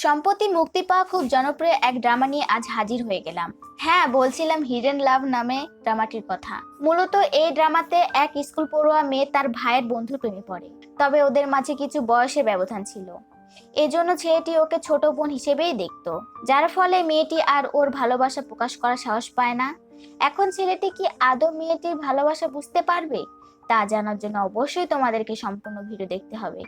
সম্প্রতি মুক্তি পাওয়া খুব জনপ্রিয় এক ড্রামা নিয়ে আজ হাজির হয়ে গেলাম। হ্যাঁ, বলছিলাম হিডেন লাভ নামে ড্রামাটির কথা। মূলত এই ড্রামাতে এক স্কুল পড়ুয়া মেয়ে তার ভাইয়ের বন্ধুর প্রেমে পড়ে। তবে ওদের মাঝে কিছু বয়সের ব্যবধান ছিল। এজন্য ছেলেটি ওকে ছোট বোন হিসেবেই দেখতো, যার ফলে মেয়েটি আর ওর ভালোবাসা প্রকাশ করার সাহস পায় না। এখন ছেলেটি কি আদৌ মেয়েটির ভালোবাসা বুঝতে পারবে, তা জানার জন্য অবশ্যই তোমাদেরকে সম্পূর্ণ ভিডিও দেখতে হবে।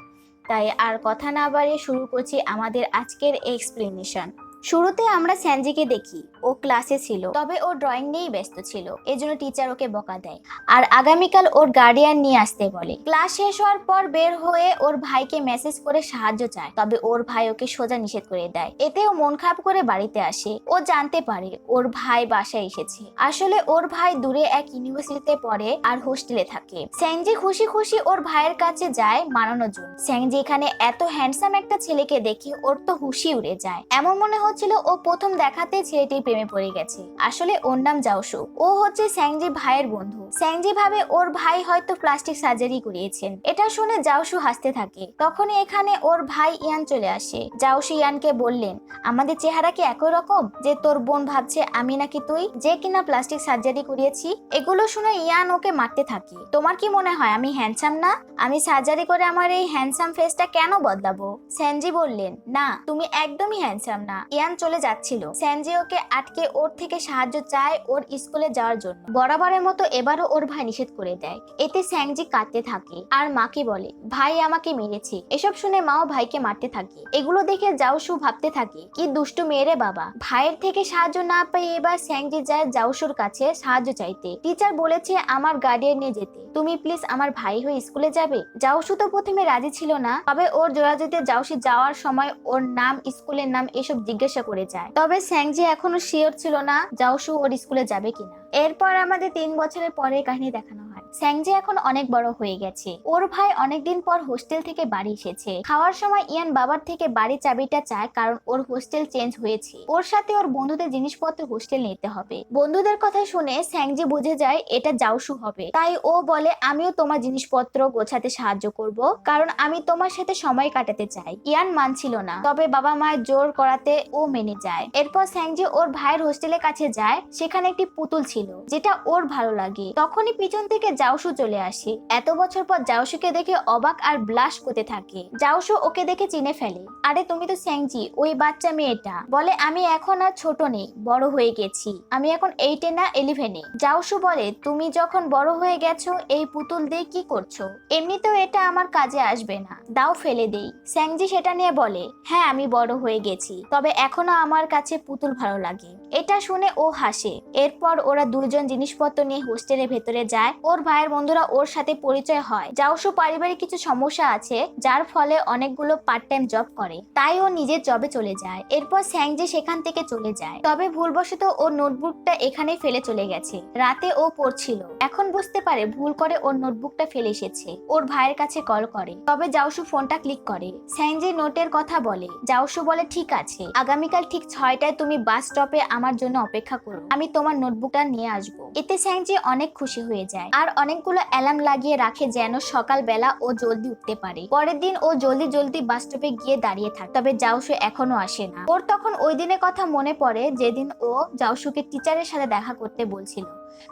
তাই আর কথা না বাড়িয়ে শুরু করছি আমাদের আজকের এক্সপ্লেনেশন। শুরুতে আমরা স্যানজিকে দেখি। ও ক্লাসে ছিল, তবে ও ড্রয়িং নিয়েই ব্যস্ত ছিল। এজন্য টিচার ওকে বকা দেয় আর আগামীকাল ওর গার্ডিয়ান নিয়ে আসতে বলে। ক্লাস শেষ হওয়ার পর বের হয়ে ওর ভাইকে মেসেজ করে সাহায্য চায়, তবে ওর ভাই ওকে সোজা নিষেধ করে দেয়। এতে ও মন খারাপ করে বাড়িতে আসে। ও জানতে পারে ওর ভাই বাসায় এসেছে। আসলে ওর ভাই দূরে এক ইউনিভার্সিটিতে পড়ে আর হোস্টেলে থাকে। স্যানজি খুশি খুশি ওর ভাইয়ের কাছে যায় মানানোর জন্য। স্যানজি এখানে এত হ্যান্ডসাম একটা ছেলেকে দেখে ওর তো হুশি উড়ে যায়। এমন মনে হচ্ছিল ও প্রথম দেখাতে ছেলেটির প্রেমে পড়ে গেছে। আসলে ওর নাম জাওশু। ও হচ্ছে স্যাংজি ভাইয়ের বন্ধু। স্যাংজি ভাবে ওর ভাই হয়তো প্লাস্টিক সার্জারি করিয়েছেন। এটা শুনে জাওশু হাসতে থাকে। তখনই এখানে ওর ভাই ইয়ান চলে আসে। জাওশু ইয়ানকে বললেন, আমাদের চেহারা কি একই রকম যে তোর বোন ভাবছে আমি নাকি তুই, যে কিনা প্লাস্টিক সার্জারি করিয়েছি? এগুলো শুনে ইয়ান ওকে মারতে থাকে। তোমার কি মনে হয় আমি হ্যান্ডসাম না? আমি সার্জারি করে আমার এই হ্যান্ডসাম ফেসটা কেন বদলাবো? স্যানজি বললেন, না, তুমি একদমই হ্যান্ডসাম না। ইয়ান চলে যাচ্ছিল। স্যানজি ওকে আটকে ওর থেকে সাহায্য চায় ওর স্কুলে যাওয়ার জন্য। বরাবরের মতো এবারও ওর ভাই নিষেধ করে দেয়। এতে স্যাংজি কাঁদতে থাকে আর মাকে বলে, ভাই আমাকে মেরেছে। এসব শুনে মাও ভাইকে মারতে থাকে। এগুলো দেখে জাওশু ভাবতে থাকে, কি দুষ্টু মেয়েরে বাবা। ভাইয়ের থেকে সাহায্য না পেয়ে এবার স্যাংজি যায় জাওশুর কাছে সাহায্য চাইতে। টিচার বলেছে আমার গার্ডিয়ান নিয়ে যেতে, তুমি প্লিজ আমার ভাই হয়ে স্কুলে যাবে। জাওশু তো প্রথমে রাজি ছিল না, তবে ওর জোরাজুরিতে জাওশু যাওয়ার সময় ওর নাম, স্কুলের নাম এসব জিজ্ঞাসা করে যায়। তবে স্যাংজি এখনো শিওর ছিল না জাওশু ওর স্কুলে যাবে কিনা। এরপর আমাদের 3 বছরের পরে কাহিনী দেখানো হয়। স্যাংজি এখন অনেক বড় হয়ে গেছে। ওর ভাই অনেকদিন পর হোস্টেল থেকে বাড়ি এসেছে। খাওয়ার সময় ইয়ান বাবার থেকে বাড়ির চাবিটা চায়, কারণ ওর হোস্টেল চেঞ্জ হয়েছে। ওর সাথে ওর বন্ধুদের জিনিসপত্র হোস্টেল নিতে হবে। বন্ধুদের কথা শুনে স্যাংজি বুঝে যায় এটা জাওশু হবে। তাই ও বলে, আমিও তোমার জিনিসপত্র গোছাতে সাহায্য করব, কারণ আমি তোমার সাথে সময় কাটাতে চাই। ইয়ান মানছিল না, তবে বাবা মায়ের জোর করাতে ও মেনে যায়। এরপর স্যাংজি ওর ভাইয়ের হোস্টেলের কাছে যায়। সেখানে একটি পুতুল ছিল যেটা ওর ভালো লাগে। তখনই পিছন থেকে জাওশু চলে আসে। এত বছর পর জাওশুকে দেখে অবাক আর ব্লাশ করতে থাকে। জাওশু ওকে দেখে চিনে ফেলে, আরে তুমি তো স্যাংজি, ওই বাচ্চা মেয়েটা। বলে, আমি এখন আর ছোট নেই, বড় হয়ে গেছি। আমি এখন 8-এ না 11-এ। জাওশু বলে, তুমি যখন বড় হয়ে গেছো এই পুতুল দিয়ে কি করছো? এমনিতেও এটা আমার কাজে আসবে না, দাও ফেলে দেই। স্যাংজি সেটা নিয়ে বলে, হ্যাঁ আমি বড় হয়ে গেছি, তবে এখনো আমার কাছে পুতুল ভালো লাগে। এটা শুনে ও হাসে। এরপর ওরা দুজন জিনিসপত্র নিয়ে হোস্টেলের ভেতরে যায়। ওর ভাইয়ের বন্ধুরা ওর সাথে পরিচয় হয়। জাওশু পারিবারিক কিছু সমস্যা আছে, যার ফলে অনেকগুলো পার্ট টাইম জব করে, তাই ও নিজের জবে চলে যায়। এরপর স্যাংজি সেখান থেকে চলে যায়, তবে ভুলবশত ওর নোটবুকটা এখানে ফেলে চলে গেছে। রাতে ও পড়ছিল, এখন বুঝতে পারে ভুল করে ওর নোটবুকটা ফেলে এসেছে। ওর ভাইয়ের কাছে কল করে, তবে জাওশু ফোনটা ক্লিক করে। স্যাংজি নোটের কথা বলে। জাওশু বলে, ঠিক আছে, আগামীকাল ঠিক 6টায় তুমি বাস স্টপে আমার জন্য অপেক্ষা করো, আমি তোমার নোটবুকটা নিয়ে আসবো। এতে স্যাংজি অনেক খুশি হয়ে যায় আর অনেকগুলো অ্যালার্ম লাগিয়ে রাখে যেন সকালবেলা ও জলদি উঠতে পারে। পরের দিন ও জলদি জলদি বাস স্টপে গিয়ে দাঁড়িয়ে থাকে, তবে জাওশু এখনো আসে না। ওর তখন ওই দিনের কথা মনে পড়ে যেদিন ও জাওশুকে টিচারের সাথে দেখা করতে বলছিল।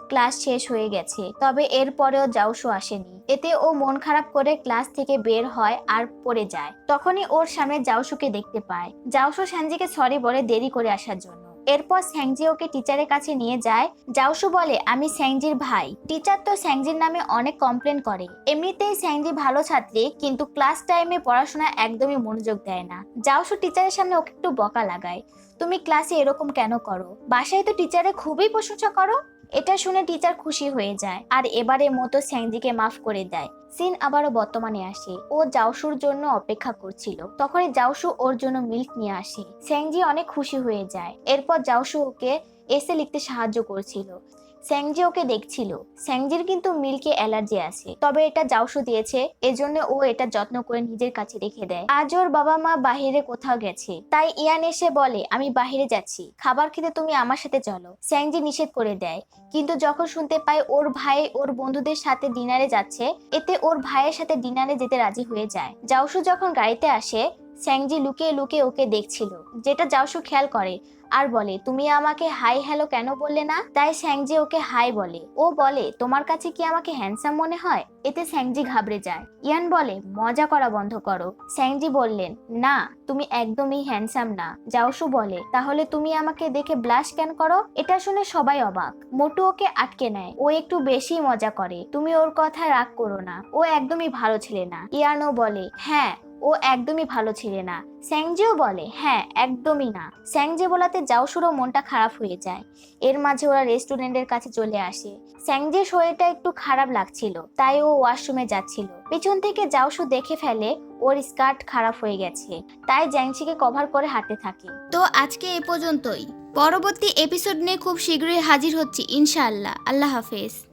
ক্লাস শেষ হয়ে গেছে, তবে এরপরেও জাওশু আসেনি। এতে ও মন খারাপ করে ক্লাস থেকে বের হয় আর পড়ে যায়। তখনই ওর সামনে জাওশুকে দেখতে পায়। জাওশু স্যাংজিকে সরি বলে দেরি করে আসার জন্য। এরপর স্যাংজি ওকে টিচারের কাছে নিয়ে যায়। জাওশু বলে, আমি স্যাংজির ভাই। টিচার তো স্যাংজির নামে অনেক কমপ্লেন করে। এমনিতেই স্যাংজি ভালো ছাত্রী, কিন্তু ক্লাস টাইমে পড়াশোনা একদমই মনোযোগ দেয় না। জাওশু টিচারের সামনে ওকে একটু বকা লাগায়, তুমি ক্লাসে এরকম কেন করো? বাসায় তো টিচারের খুবই প্রশংসা করো। এটা শুনে টিচার খুশি হয়ে যায় আর এবারের মতো স্যাংজিকে মাফ করে দেয়। সিন আবারও বর্তমানে আসে। ও জাওশুর জন্য অপেক্ষা করছিল, তখনই জাওশু ওর জন্য মিল্ক নিয়ে আসে। স্যাংজি অনেক খুশি হয়ে যায়। এরপর জাওশু ওকে এসে লিখতে সাহায্য করছিল। স্যাংজি ওকে দেখছিল। স্যাংজির কিন্তু মিল্কে অ্যালার্জি আছে, তবে এটা জাওশু দিয়েছে, এজন্য ও এটা যত্ন করে নিজের কাছে রেখে দেয়। আজ ওর বাবা মা বাহিরে কোথাও গেছে, তাই ইয়ান এসে বলে, আমি বাহিরে যাচ্ছি, খাবার খেতে তুমি আমার সাথে চলো। স্যাংজি নিষেধ করে দেয়, কিন্তু যখন শুনতে পায় ওর ভাই ওর বন্ধুদের সাথে ডিনারে যাচ্ছে, এতে ওর ভাইয়ের সাথে ডিনারে যেতে রাজি হয়ে যায়। জাওশু যখন গাড়িতে আসে, স্যাংজি লুকিয়ে লুকিয়ে ওকে দেখছিল, যেটা জাওশু খেয়াল করে আর বলে, তুমি আমাকে হাই হ্যালো কেন বললে না? তাই স্যাংজি ওকে হাই বলে। ও বলে, তোমার কাছে কি আমাকে হ্যান্ডসাম মনে হয়? এতে স্যাংজি ঘাবড়ে যায়। ইয়ান বলে, মজা করা বন্ধ করো। স্যাংজি বললেন, না তুমি একদমই হ্যান্ডসাম না। জাওশু বলে, তাহলে তুমি আমাকে দেখে ব্লাশ কেন করো? এটা শুনে সবাই অবাক। মোটু ওকে আটকে নেয়, ও একটু বেশি মজা করে। তুমি ওর কথা রাগ করো না, ও একদমই ভালো ছেলে না। ইয়ানও বলে, হ্যাঁ ও একদমই ভালো ছিল না। স্যাংজিও বলে, হ্যাঁ একদমই না। স্যাংজি বলাতে জাওশুরও মনটা খারাপ হয়ে যায়। এর মাঝে ওরা রেস্টুরেন্টের কাছে চলে আসে। স্যাংজির শরীরটা একটু খারাপ লাগছিল, তাই ও ওয়াশরুমে যাচ্ছিল। পেছন থেকে জাওশু দেখে ফেলে ওর স্কার্ট খারাপ হয়ে গেছে, তাই জ্যাংচিকে কভার করে হাঁটতে থাকে। তো আজকে এ পর্যন্তই। পরবর্তী এপিসোড নিয়ে খুব শীঘ্রই হাজির হচ্ছি ইনশাআল্লাহ। আল্লাহ হাফেজ।